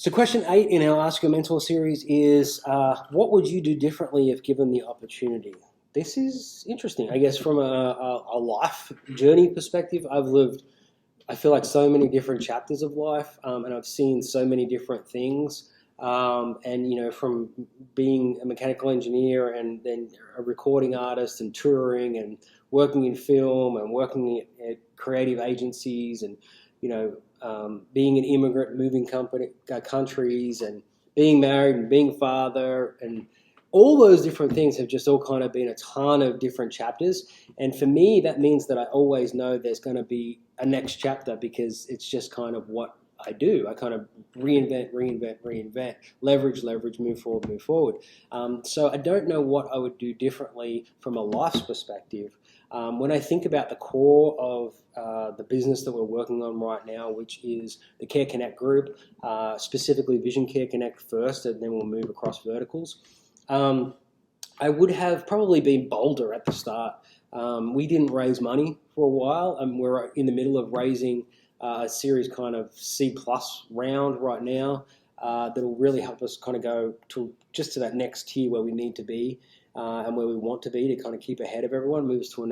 So question 8 in our Ask Your Mentor series is, what would you do differently if given the opportunity? This is interesting. I guess from a life journey perspective, I've lived, I feel like, so many different chapters of life, and I've seen so many different things. And, from being a mechanical engineer and then a recording artist and touring and working in film and working at creative agencies and, being an immigrant, moving countries, and being married and being a father, and all those different things have just all kind of been a ton of different chapters. And for me, that means that I always know there's going to be a next chapter, because it's just kind of what I do. I kind of reinvent, leverage, move forward. So I don't know what I would do differently from a life's perspective. When I think about the core of the business that we're working on right now, which is the Care Connect group, specifically Vision Care Connect first, and then we'll move across verticals. I would have probably been bolder at the start. We didn't raise money for a while, and we're in the middle of raising a series kind of C+ round right now that'll really help us kind of go to that next tier where we need to be and where we want to be to kind of keep ahead of everyone, move us to a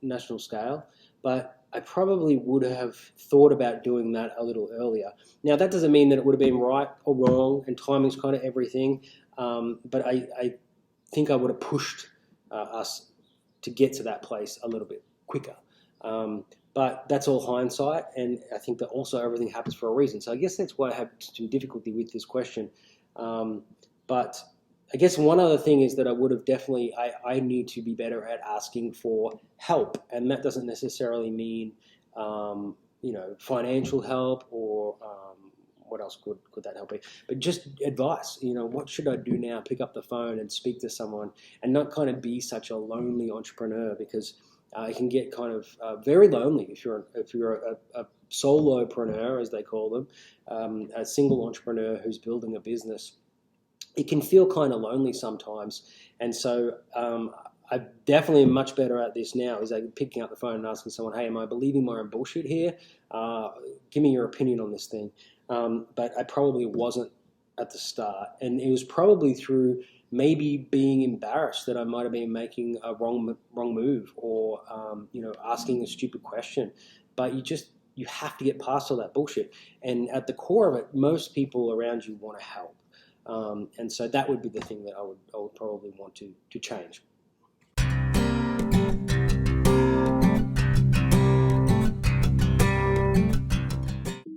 national scale. But I probably would have thought about doing that a little earlier. Now, that doesn't mean that it would have been right or wrong, and timing's kind of everything. But I think I would have pushed us to get to that place a little bit quicker. But that's all hindsight, and I think that also everything happens for a reason. So I guess that's why I have some difficulty with this question. But I guess one other thing is that I would have definitely, I need to be better at asking for help, and that doesn't necessarily mean, financial help or what else could that help me? But just advice, what should I do now? Pick up the phone and speak to someone, and not kind of be such a lonely entrepreneur, because it can get kind of very lonely if you're a solopreneur, as they call them, a single entrepreneur who's building a business. It can feel kind of lonely sometimes, and so I definitely am much better at this now. Is like picking up the phone and asking someone, "Hey, am I believing my own bullshit here? Give me your opinion on this thing." But I probably wasn't at the start, and it was probably through maybe being embarrassed that I might have been making a wrong move, or asking a stupid question. But you have to get past all that bullshit, and at the core of it, most people around you want to help, and so that would be the thing that I would probably want to change.